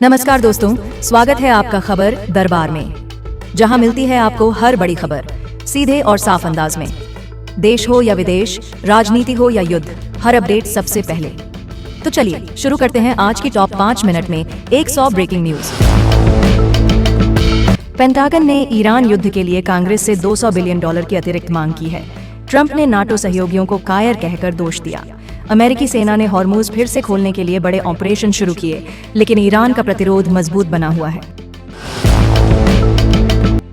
नमस्कार दोस्तों, स्वागत है आपका खबर दरबार में, जहां मिलती है आपको हर बड़ी खबर सीधे और साफ अंदाज में। देश हो या विदेश, राजनीति हो या युद्ध, हर अपडेट सबसे पहले। तो चलिए शुरू करते हैं आज की टॉप 5 मिनट में 100 ब्रेकिंग न्यूज। पेंटागन ने ईरान युद्ध के लिए कांग्रेस से $200 बिलियन की अतिरिक्त मांग की है। ट्रंप ने नाटो सहयोगियों को कायर कहकर दोष दिया। अमेरिकी सेना ने हॉर्मुज फिर से खोलने के लिए बड़े ऑपरेशन शुरू किए, लेकिन ईरान का प्रतिरोध मजबूत बना हुआ है।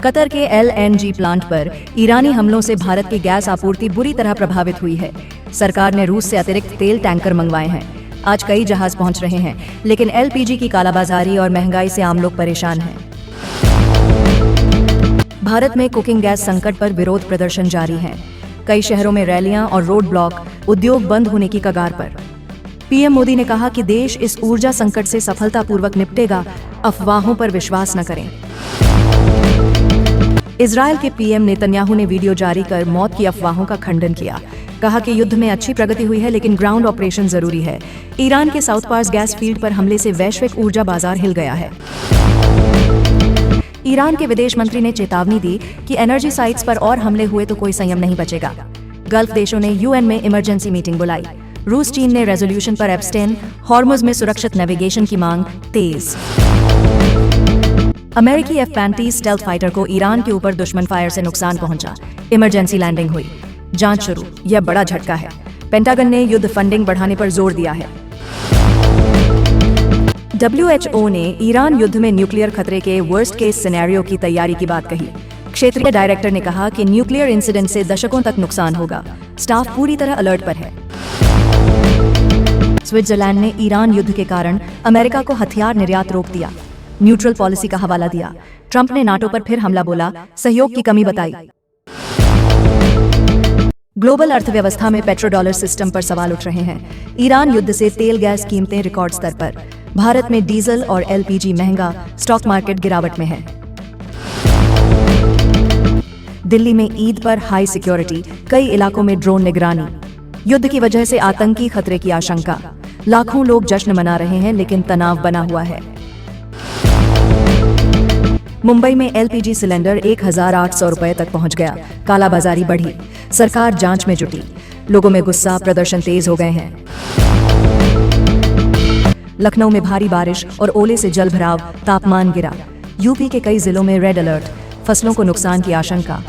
कतर के LNG प्लांट पर ईरानी हमलों से भारत की गैस आपूर्ति बुरी तरह प्रभावित हुई है। सरकार ने रूस से अतिरिक्त तेल टैंकर मंगवाए हैं। आज कई जहाज पहुंच रहे हैं, लेकिन LPG की कालाबाजारी और महंगाई से आम लोग परेशान हैं। भारत में कुकिंग गैस संकट पर विरोध प्रदर्शन जारी है। कई शहरों में रैलियां और रोड ब्लॉक, उद्योग बंद होने की कगार पर। पीएम मोदी ने कहा कि देश इस ऊर्जा संकट से सफलतापूर्वक निपटेगा, अफवाहों पर विश्वास न करें। इजरायल के पीएम नेतन्याहू ने वीडियो जारी कर मौत की अफवाहों का खंडन किया। कहा कि युद्ध में अच्छी प्रगति हुई है, लेकिन ग्राउंड ऑपरेशन जरूरी है। ईरान के साउथ पार्स गैस फील्ड पर हमले से वैश्विक ऊर्जा बाजार हिल गया है। ईरान के विदेश मंत्री ने चेतावनी दी कि एनर्जी साइट्स पर और हमले हुए तो कोई संयम नहीं बचेगा। गल्फ देशों ने UN में इमरजेंसी मीटिंग बुलाई। रूस चीन ने रेजोल्यूशन पर एब्सटेन, हॉर्मुज में सुरक्षित नेविगेशन की मांग तेज। अमेरिकी F-35 स्टेल्थ फाइटर को ईरान के ऊपर दुश्मन फायर से नुकसान पहुंचा। इमरजेंसी लैंडिंग हुई, जांच शुरू। यह बड़ा झटका है। पेंटागन ने युद्ध फंडिंग बढ़ाने पर जोर दिया है। WHO ने ईरान युद्ध में न्यूक्लियर खतरे के वर्स्ट केस सिनेरियो की तैयारी की बात कही। क्षेत्रीय डायरेक्टर ने कहा कि न्यूक्लियर इंसिडेंट से दशकों तक नुकसान होगा। स्टाफ पूरी तरह अलर्ट पर है। स्विट्जरलैंड ने ईरान युद्ध के कारण अमेरिका को हथियार निर्यात रोक दिया। न्यूट्रल पॉलिसी का हवाला दिया। ट्रंप ने नाटो पर फिर हमला बोला, सहयोग की कमी बताई। ग्लोबल अर्थव्यवस्था में पेट्रोडॉलर सिस्टम पर सवाल उठ रहे हैं। ईरान युद्ध से तेल गैस कीमतें रिकॉर्ड स्तर पर। भारत में डीजल और LPG महंगा, स्टॉक मार्केट गिरावट में है। दिल्ली में ईद पर हाई सिक्योरिटी, कई इलाकों में ड्रोन निगरानी। युद्ध की वजह से आतंकी खतरे की आशंका। लाखों लोग जश्न मना रहे हैं, लेकिन तनाव बना हुआ है। मुंबई में LPG सिलेंडर 1,800 रुपए तक पहुंच गया। कालाबाजारी बढ़ी। सरकार जांच में जुटी। लोगों में गुस्सा, प्रदर्शन तेज हो गए हैं। लखनऊ में भारी बारिश और ओले से जल भराव, तापमान गिरा। यूपी के कई जिलों में रेड अलर्ट, फसलों को नुकसान की आशंका।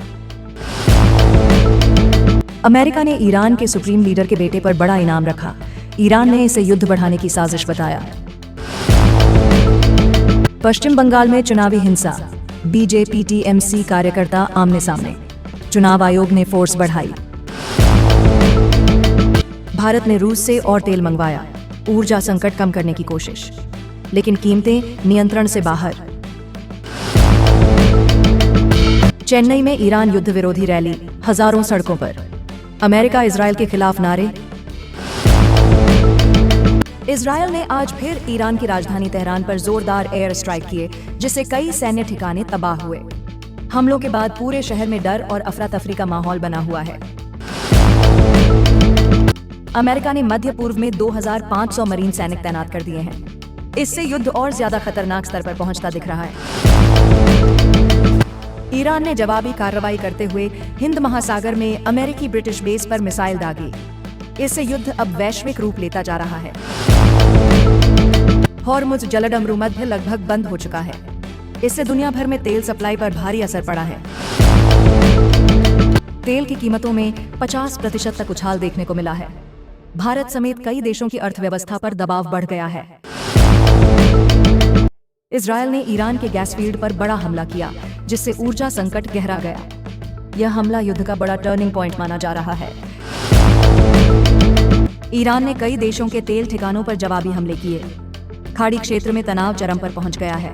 अमेरिका ने ईरान के सुप्रीम लीडर के बेटे पर बड़ा इनाम रखा। ईरान ने इसे युद्ध बढ़ाने की साजिश बताया। पश्चिम बंगाल में चुनावी हिंसा, BJP TMC कार्यकर्ता आमने सामने। चुनाव आयोग ने फोर्स बढ़ाई। भारत ने रूस से और तेल मंगवाया। ऊर्जा संकट कम करने की कोशिश, लेकिन कीमतें नियंत्रण से बाहर। चेन्नई में ईरान युद्ध विरोधी रैली, हजारों सड़कों पर। अमेरिका इजरायल के खिलाफ नारे। इजरायल ने आज फिर ईरान की राजधानी तेहरान पर जोरदार एयर स्ट्राइक किए, जिससे कई सैन्य ठिकाने तबाह हुए। हमलों के बाद पूरे शहर में डर और अफरा तफरी का माहौल बना हुआ है। अमेरिका ने मध्य पूर्व में 2,500 मरीन सैनिक तैनात कर दिए हैं। इससे युद्ध और ज्यादा खतरनाक स्तर पर पहुंचता दिख रहा है। ईरान ने जवाबी कार्रवाई करते हुए हिंद महासागर में अमेरिकी ब्रिटिश बेस पर मिसाइल दागी। इससे युद्ध अब वैश्विक रूप लेता जा रहा है। हॉर्मुज जलडमरू मध्य लगभग बंद हो चुका है। इससे दुनिया भर में तेल सप्लाई पर भारी असर पड़ा है। तेल की कीमतों में 50% तक उछाल देखने को मिला है। भारत समेत कई देशों की अर्थव्यवस्था पर दबाव बढ़ गया है। इजरायल ने ईरान के गैस फील्ड पर बड़ा हमला किया, जिससे ऊर्जा संकट गहरा गया। यह हमला युद्ध का बड़ा टर्निंग पॉइंट माना जा रहा है। ईरान ने कई देशों के तेल ठिकानों पर जवाबी हमले किए। खाड़ी क्षेत्र में तनाव चरम पर पहुंच गया है।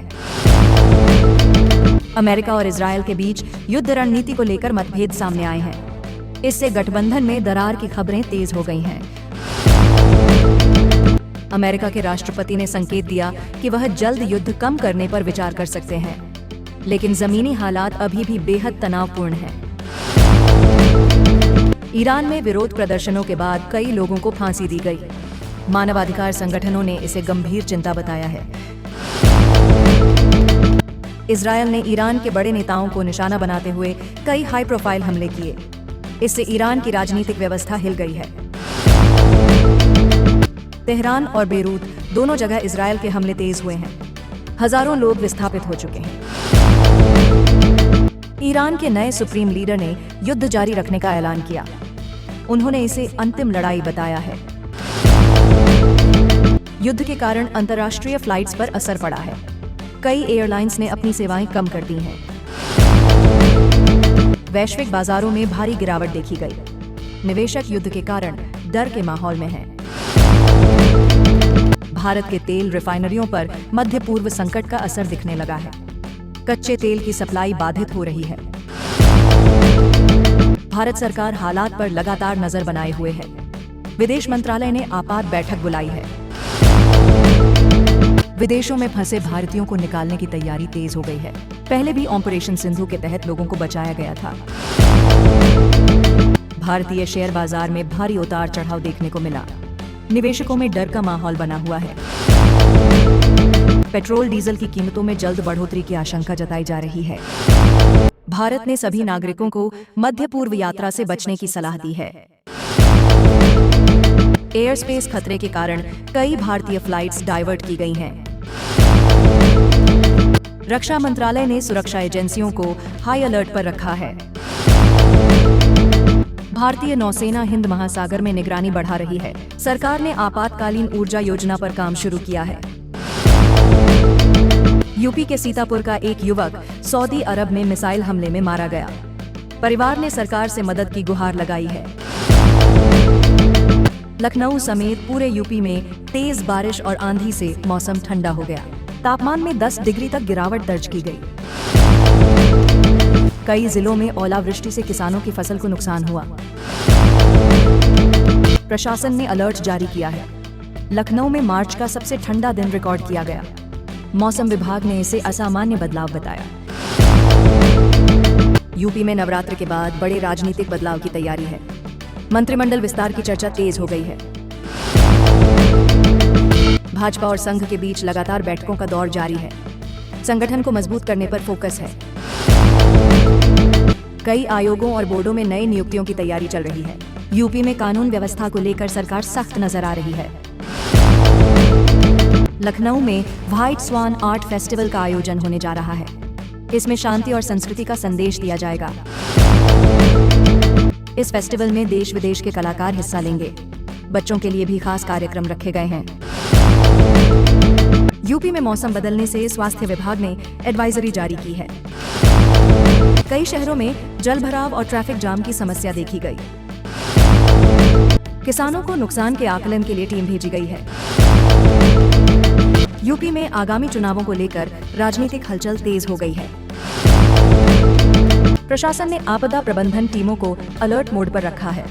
अमेरिका और इजरायल के बीच युद्ध रणनीति को लेकर मतभेद सामने आए हैं। इससे गठबंधन में दरार की खबरें तेज हो गई हैं। अमेरिका के राष्ट्रपति ने संकेत दिया कि वह जल्द युद्ध कम करने पर विचार कर सकते हैं, लेकिन जमीनी हालात अभी भी बेहद तनावपूर्ण हैं। ईरान में विरोध प्रदर्शनों के बाद कई लोगों को फांसी दी गई। मानवाधिकार संगठनों ने इसे गंभीर चिंता बताया है। इजरायल ने ईरान के बड़े नेताओं को निशाना बनाते हुए कई हाई प्रोफाइल हमले किए। इससे ईरान की राजनीतिक व्यवस्था हिल गई है। तेहरान और बेरूत दोनों जगह इजरायल के हमले तेज हुए हैं। हजारों लोग विस्थापित हो चुके हैं। ईरान के नए सुप्रीम लीडर ने युद्ध जारी रखने का ऐलान किया। उन्होंने इसे अंतिम लड़ाई बताया है। युद्ध के कारण अंतर्राष्ट्रीय फ्लाइट्स पर असर पड़ा है। कई एयरलाइंस ने अपनी सेवाएं कम कर दी हैं। वैश्विक बाजारों में भारी गिरावट देखी गई। निवेशक युद्ध के कारण डर के माहौल में हैं। भारत के तेल रिफाइनरियों पर मध्य पूर्व संकट का असर दिखने लगा है। कच्चे तेल की सप्लाई बाधित हो रही है। भारत सरकार हालात पर लगातार नजर बनाए हुए है। विदेश मंत्रालय ने आपात बैठक बुलाई है। विदेशों में फंसे भारतीयों को निकालने की तैयारी तेज हो गई है। पहले भी ऑपरेशन सिंधु के तहत लोगों को बचाया गया था। भारतीय शेयर बाजार में भारी उतार चढ़ाव देखने को मिला। निवेशकों में डर का माहौल बना हुआ है। पेट्रोल डीजल की कीमतों में जल्द बढ़ोतरी की आशंका जताई जा रही है। भारत ने सभी नागरिकों को मध्य पूर्व यात्रा से बचने की सलाह दी है। एयर स्पेस खतरे के कारण कई भारतीय फ्लाइट्स डाइवर्ट की गई हैं। रक्षा मंत्रालय ने सुरक्षा एजेंसियों को हाई अलर्ट पर रखा है। भारतीय नौसेना हिंद महासागर में निगरानी बढ़ा रही है। सरकार ने आपातकालीन ऊर्जा योजना पर काम शुरू किया है। यूपी के सीतापुर का एक युवक सऊदी अरब में मिसाइल हमले में मारा गया। परिवार ने सरकार से मदद की गुहार लगाई है। लखनऊ समेत पूरे यूपी में तेज बारिश और आंधी से मौसम ठंडा हो गया। तापमान में 10 डिग्री तक गिरावट दर्ज की गई। कई जिलों में ओलावृष्टि से किसानों की फसल को नुकसान हुआ। प्रशासन ने अलर्ट जारी किया है। लखनऊ में मार्च का सबसे ठंडा दिन रिकॉर्ड किया गया। मौसम विभाग ने इसे असामान्य बदलाव बताया। यूपी में नवरात्र के बाद बड़े राजनीतिक बदलाव की तैयारी है। मंत्रिमंडल विस्तार की चर्चा तेज हो गई है। भाजपा और संघ के बीच लगातार बैठकों का दौर जारी है। संगठन को मजबूत करने पर फोकस है। कई आयोगों और बोर्डों में नई नियुक्तियों की तैयारी चल रही है। यूपी में कानून व्यवस्था को लेकर सरकार सख्त नजर आ रही है। लखनऊ में व्हाइट स्वान आर्ट फेस्टिवल का आयोजन होने जा रहा है। इसमें शांति और संस्कृति का संदेश दिया जाएगा। इस फेस्टिवल में देश विदेश के कलाकार हिस्सा लेंगे। बच्चों के लिए भी खास कार्यक्रम रखे गए हैं। यूपी में मौसम बदलने से स्वास्थ्य विभाग ने एडवाइजरी जारी की है। कई शहरों में जलभराव और ट्रैफिक जाम की समस्या देखी गई। किसानों को नुकसान के आकलन के लिए टीम भेजी गई है। यूपी में आगामी चुनावों को लेकर राजनीतिक हलचल तेज हो गई है। प्रशासन ने आपदा प्रबंधन टीमों को अलर्ट मोड पर रखा है।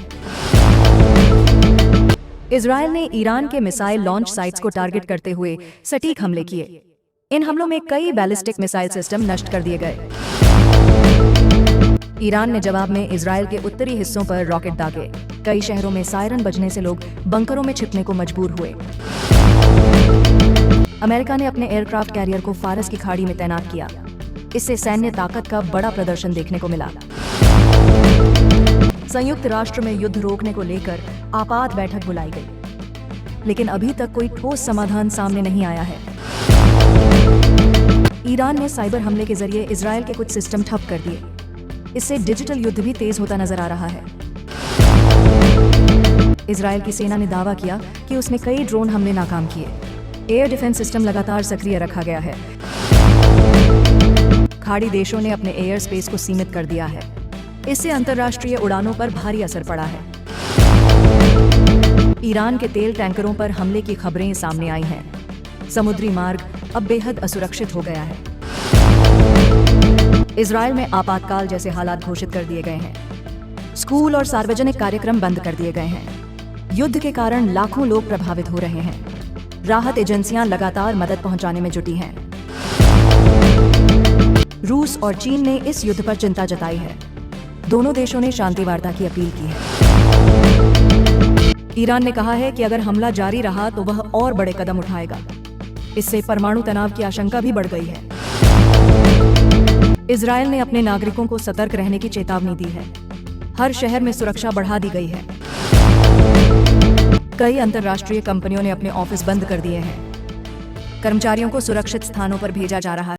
इजरायल ने ईरान के मिसाइल लॉन्च साइट्स को टारगेट करते हुए सटीक हमले किए। इन हमलों में कई बैलिस्टिक मिसाइल सिस्टम नष्ट कर दिए गए। ईरान ने जवाब में इजरायल के उत्तरी हिस्सों पर रॉकेट दागे। कई शहरों में सायरन बजने से लोग बंकरों में छिपने को मजबूर हुए। अमेरिका ने अपने एयरक्राफ्ट कैरियर को फारस की खाड़ी में तैनात किया। इससे सैन्य ताकत का बड़ा प्रदर्शन देखने को मिला। संयुक्त राष्ट्र में युद्ध रोकने को लेकर आपात बैठक बुलाई गई, लेकिन अभी तक कोई ठोस समाधान सामने नहीं आया है। ईरान ने साइबर हमले के जरिए इजरायल के कुछ सिस्टम ठप कर दिए। इससे डिजिटल युद्ध भी तेज होता नजर आ रहा है। इजरायल की सेना ने दावा किया कि उसने कई ड्रोन हमले नाकाम किए। एयर डिफेंस सिस्टम लगातार सक्रिय रखा गया है। खाड़ी देशों ने अपने एयर स्पेस को सीमित कर दिया है। इससे अंतर्राष्ट्रीय उड़ानों पर भारी असर पड़ा है। ईरान के तेल टैंकरों पर हमले की खबरें सामने आई हैं। समुद्री मार्ग अब बेहद असुरक्षित हो गया है। इजरायल में आपातकाल जैसे हालात घोषित कर दिए गए हैं। स्कूल और सार्वजनिक कार्यक्रम बंद कर दिए गए हैं। युद्ध के कारण लाखों लोग प्रभावित हो रहे हैं। राहत एजेंसियां लगातार मदद पहुंचाने में जुटी हैं। रूस और चीन ने इस युद्ध पर चिंता जताई है। दोनों देशों ने शांति वार्ता की अपील की है। ईरान ने कहा है कि अगर हमला जारी रहा तो वह और बड़े कदम उठाएगा। इससे परमाणु तनाव की आशंका भी बढ़ गई है। इजरायल ने अपने नागरिकों को सतर्क रहने की चेतावनी दी है। हर शहर में सुरक्षा बढ़ा दी गई है। कई अंतर्राष्ट्रीय कंपनियों ने अपने ऑफिस बंद कर दिए हैं। कर्मचारियों को सुरक्षित स्थानों पर भेजा जा रहा है।